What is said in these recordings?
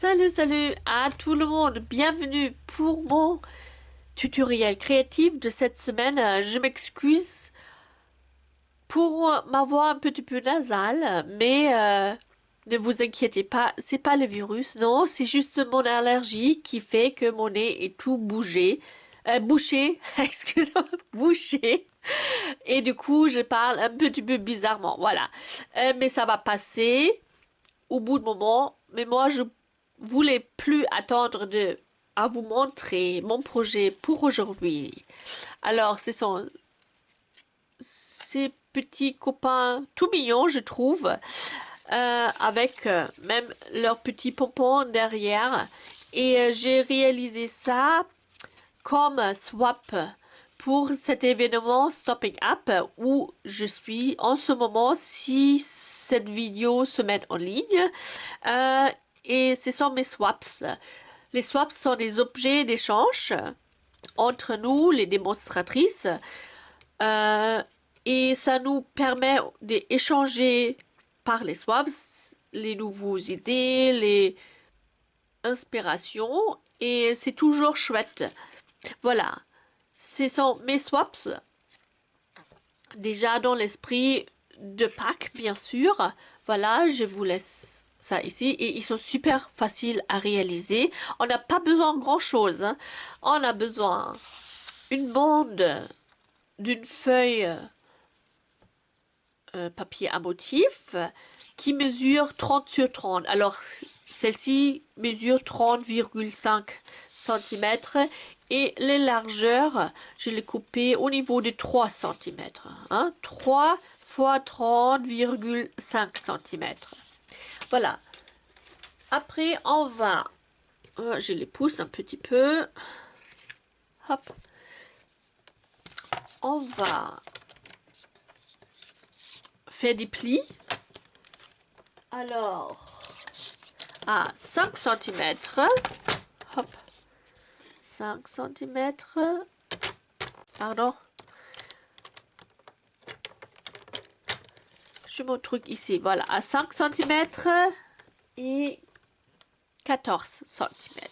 Salut à tout le monde, bienvenue pour mon tutoriel créatif de cette semaine. Je m'excuse pour ma voix un petit peu nasale, mais ne vous inquiétez pas, c'est pas le virus, non, c'est juste mon allergie qui fait que mon nez est tout bouché, excusez-moi, bouché, et du coup je parle un petit peu bizarrement, voilà. Mais ça va passer au bout de moment, mais moi je voulais plus attendre à vous montrer mon projet pour aujourd'hui. Alors, ce sont ces petits copains tout mignons, je trouve, avec même leurs petits pompons derrière. Et j'ai réalisé ça comme swap pour cet événement Stopping Up où je suis en ce moment si cette vidéo se met en ligne. Euh, et ce sont mes swaps. Les swaps sont des objets d'échange entre nous, les démonstratrices, euh, et ça nous permet d'échanger par les swaps les nouvelles idées, les inspirations, et c'est toujours chouette. Voilà, ce sont mes swaps, déjà dans l'esprit de Pâques, bien sûr. Voilà, je vous laisse ça ici et ils sont super faciles à réaliser. On n'a pas besoin de grand chose, hein. On a besoin d'une bande, d'une feuille papier à motif qui mesure 30 sur 30. Alors celle-ci mesure 30,5 cm et les largeurs, je l'ai coupé au niveau de 3 cm. Hein, 3 fois 30,5 cm. Voilà. Après, on va... je les pousse un petit peu. Hop. On va faire des plis. Alors, à 5 cm. Hop. 5 cm. Pardon. Je mon truc ici. Voilà, à 5 cm et 14 cm.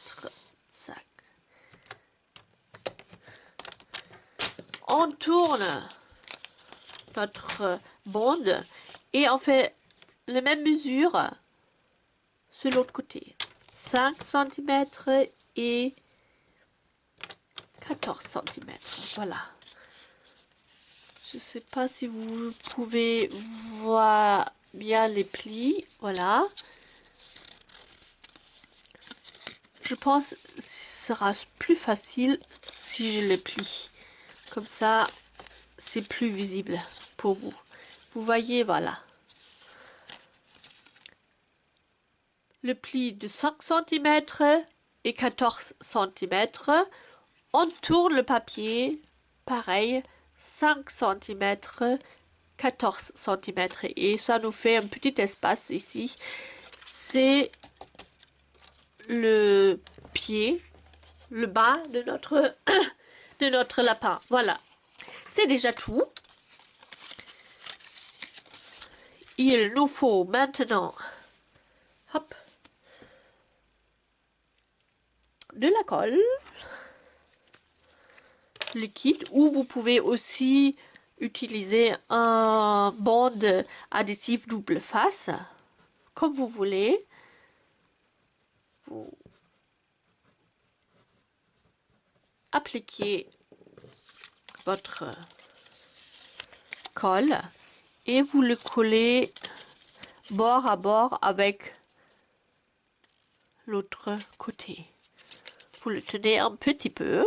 On tourne notre bande et on fait la même mesure sur l'autre côté. 5 cm et 14 cm. Voilà. Je ne sais pas si vous pouvez voir bien les plis. Voilà. Je pense que ce sera plus facile si je les plie. Comme ça, c'est plus visible pour vous. Vous voyez, voilà. Le pli de 5 cm et 14 cm. On tourne le papier, pareil, 5 cm, 14 cm. Et ça nous fait un petit espace ici. C'est le pied, le bas de notre lapin. Voilà. C'est déjà tout. Il nous faut maintenant, hop, de la colle liquide ou vous pouvez aussi utiliser un bande adhésif double face comme vous voulez. Vous appliquez votre colle et vous le collez bord à bord avec l'autre côté. Vous le tenez un petit peu.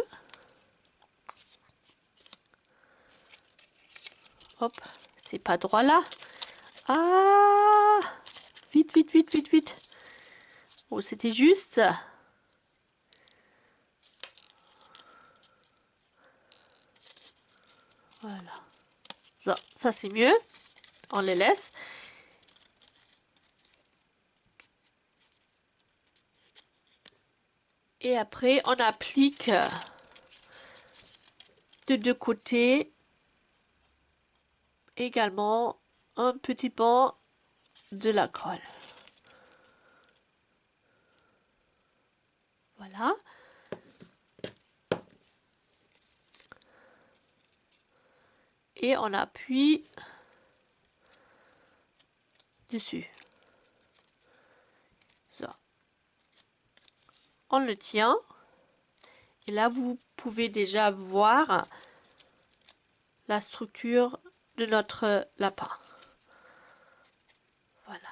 Hop, c'est pas droit là. Ah, vite, vite, vite, vite, vite. Oh, c'était juste. Voilà. Ça c'est mieux. On les laisse. Et après, on applique de deux côtés également un petit pan de la colle. Voilà. Et on appuie dessus. Ça. On le tient. Et là, vous pouvez déjà voir la structure de notre lapin. Voilà.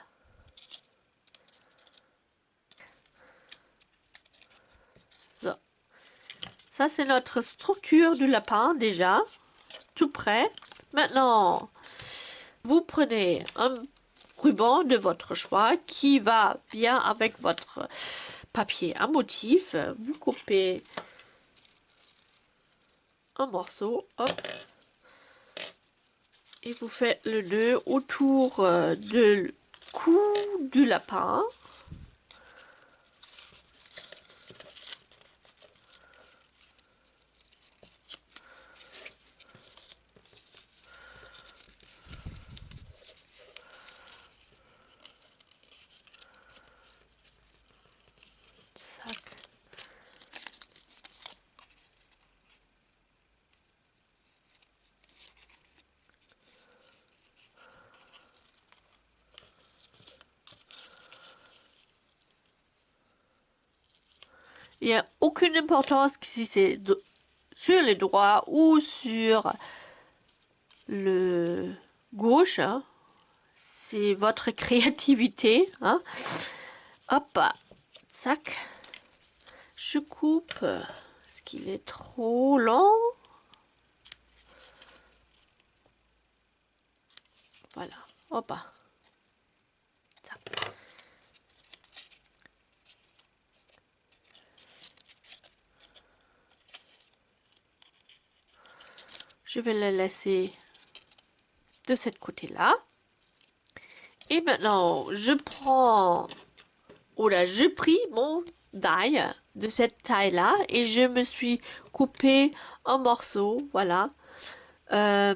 Ça, c'est notre structure du lapin déjà. Tout prêt. Maintenant, vous prenez un ruban de votre choix qui va bien avec votre papier à motif. Vous coupez un morceau, hop, et vous faites le nœud autour du cou du lapin. Il n'y a aucune importance si c'est sur le droit ou sur le gauche. Hein. C'est votre créativité. Hein. Hop, sac. Je coupe parce qu'il est trop long. Voilà. Hop. Sac. Je vais le laisser de ce côté-là. Et maintenant, je prends... Oh là, je pris mon die de cette taille-là et je me suis coupé un morceau, voilà, de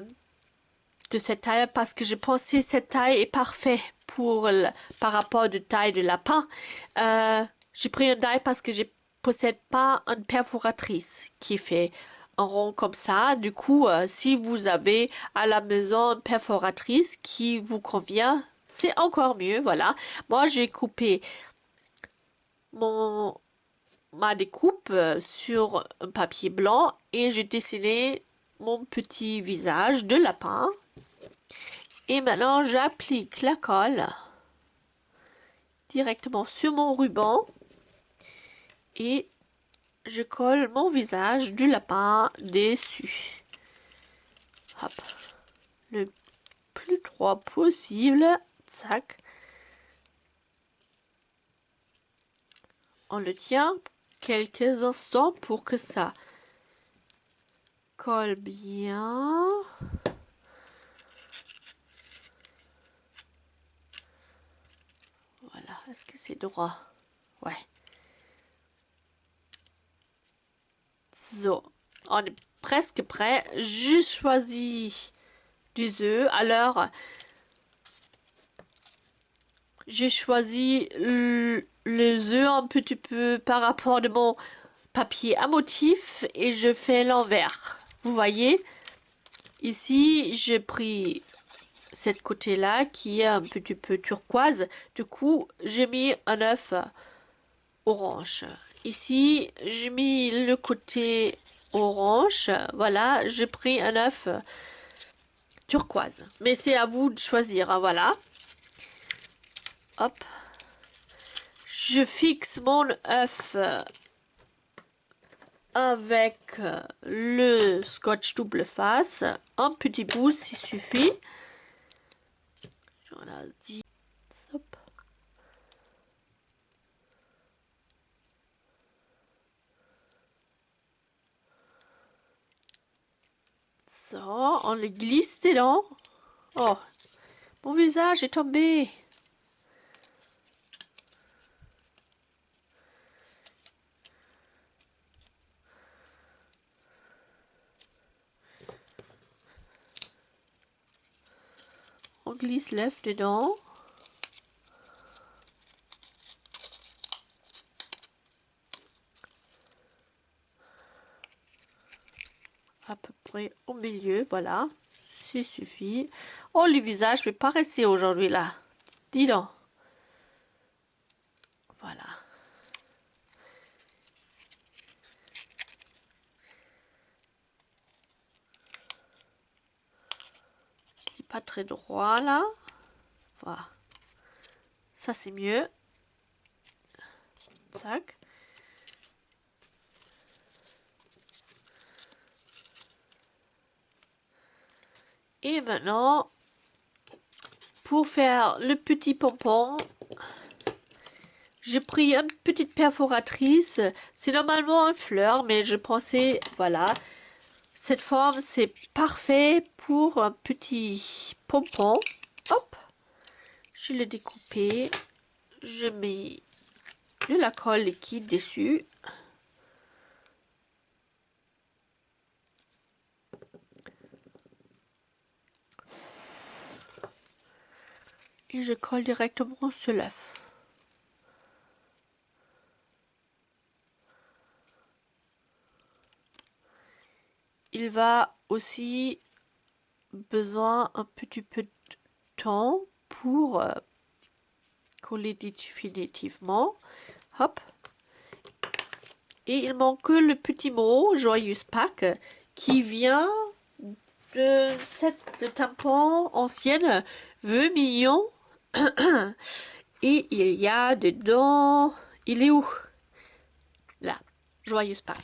cette taille parce que je pensais cette taille est parfait pour par rapport de taille de lapin. J'ai pris un die parce que je possède pas une perforatrice qui fait un rond comme ça. Du coup, si vous avez à la maison une perforatrice qui vous convient, c'est encore mieux, voilà. Moi, j'ai coupé ma découpe sur un papier blanc et j'ai dessiné mon petit visage de lapin. Et maintenant, j'applique la colle directement sur mon ruban et je colle mon visage du lapin dessus. Hop. Le plus droit possible. Tac. On le tient quelques instants pour que ça colle bien. Voilà, est-ce que c'est droit? Ouais. So, on est presque prêt. Je choisis des œufs. Alors, j'ai choisi les œufs un petit peu par rapport de mon papier à motif et je fais l'envers. Vous voyez, ici, j'ai pris cette côté-là qui est un petit peu turquoise. Du coup, j'ai mis un œuf orange. Ici, j'ai mis le côté orange. Voilà, j'ai pris un œuf turquoise. Mais c'est à vous de choisir. Hein, voilà. Hop. Je fixe mon œuf avec le scotch double face. Un petit bout, s'il suffit. J'en ai dit. Hop. Ça, on le glisse dedans. Oh, mon visage est tombé. On glisse l'œuf dedans. à peu près au milieu, voilà. Ça suffit. Oh, le visage ne vais pas rester aujourd'hui là. Dis donc. Voilà. Il n'est pas très droit là. Voilà. Ça c'est mieux. Tac. Et maintenant, pour faire le petit pompon, j'ai pris une petite perforatrice. C'est normalement une fleur, mais je pensais, voilà, cette forme, c'est parfait pour un petit pompon. Hop, je l'ai découpé. Je mets de la colle liquide dessus. Et je colle directement sur l'œuf. Il va aussi besoin un petit peu de temps pour coller définitivement. Hop. Et il manque le petit mot Joyeuse Pâques qui vient de cette tampon ancienne Vœux mignons. Et il y a dedans, il est où? Là, Joyeuse Pâques.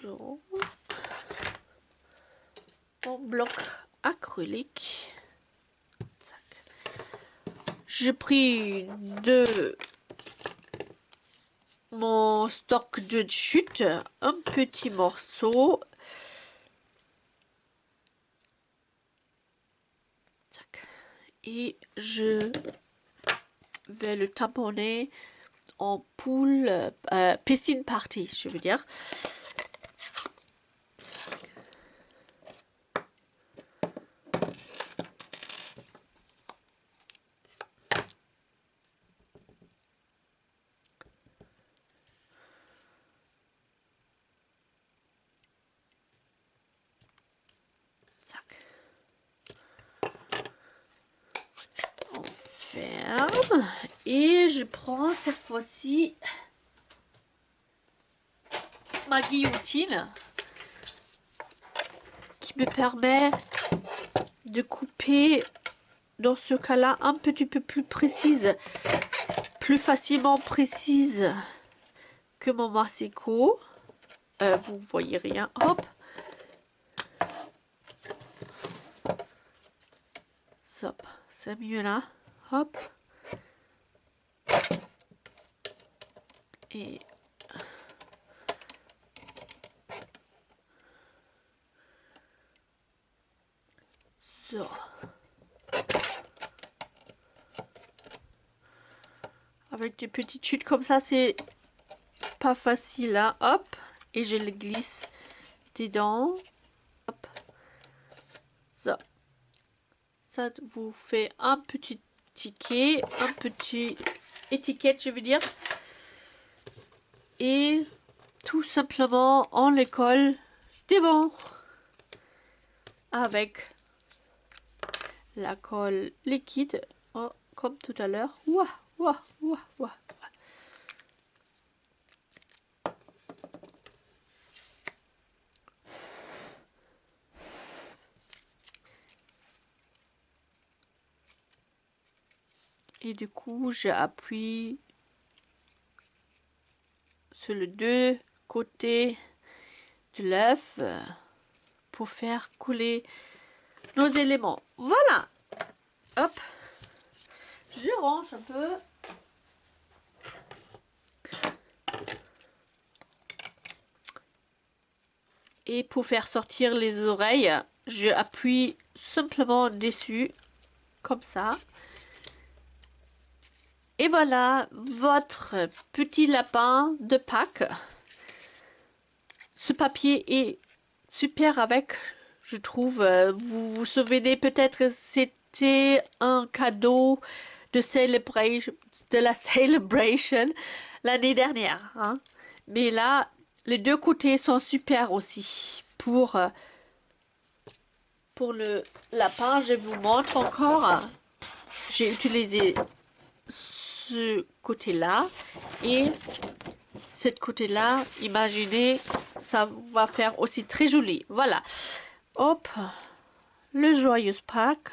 So. En bloc acrylique. J'ai pris mon stock de chute, un petit morceau. Et je vais le tamponner en poule, piscine party, je veux dire. On ferme et je prends cette fois-ci ma guillotine qui me permet de couper dans ce cas-là un petit peu plus précise, plus facilement précise que mon massicot. Vous voyez rien, hop. Hop, c'est mieux là, hop. Et so. Avec des petites chutes comme ça, c'est pas facile là, hop. Et je le glisse dedans. Hop. So. Ça vous fait un petit ticket, un petit étiquette, je veux dire. Et tout simplement, on le colle devant avec la colle liquide, oh, comme tout à l'heure. Ouah, ouah, ouah, ouah. Et du coup, j'appuie sur les deux côtés de l'œuf pour faire couler nos éléments. Voilà. Hop. Je range un peu. Et pour faire sortir les oreilles, je appuie simplement dessus, comme ça. Et voilà votre petit lapin de Pâques. Ce papier est super avec, je trouve. Vous vous souvenez peut-être, c'était un cadeau de la celebration l'année dernière, hein. Mais là, les deux côtés sont super aussi. Pour le lapin, je vous montre encore. J'ai utilisé ce côté-là et ce côté-là. Imaginez, ça va faire aussi très joli. Voilà. Hop, le joyeuse Pâques.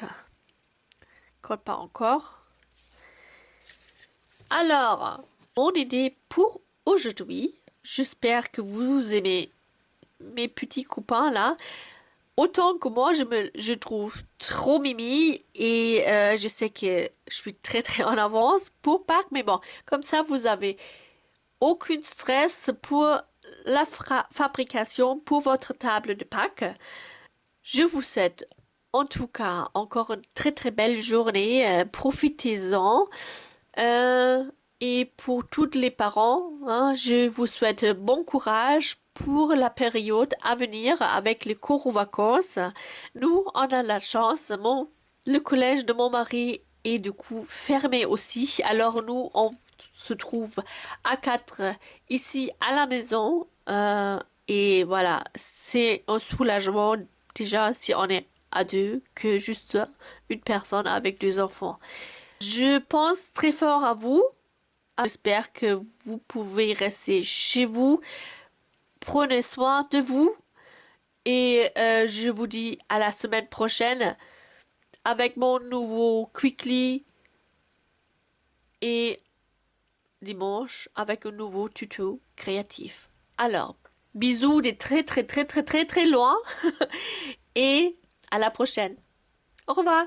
Colle pas encore. Alors, mon idée pour aujourd'hui, j'espère que vous aimez mes petits copains là. Autant que moi, je trouve trop mimi et je sais que je suis très très en avance pour Pâques, mais bon, comme ça vous avez aucun stress pour la fabrication pour votre table de Pâques. Je vous souhaite en tout cas encore une très très belle journée, profitez-en. Et pour tous les parents, hein, je vous souhaite bon courage pour la période à venir avec les cours aux vacances. Nous, on a la chance, le collège de mon mari est du coup fermé aussi. Alors nous, on se trouve à quatre ici à la maison. Et voilà, c'est un soulagement déjà si on est à deux que juste une personne avec deux enfants. Je pense très fort à vous. J'espère que vous pouvez rester chez vous. Prenez soin de vous. Et je vous dis à la semaine prochaine avec mon nouveau Quickly. Et dimanche avec un nouveau tuto créatif. Alors, bisous des très très très très très très loin. Et à la prochaine. Au revoir.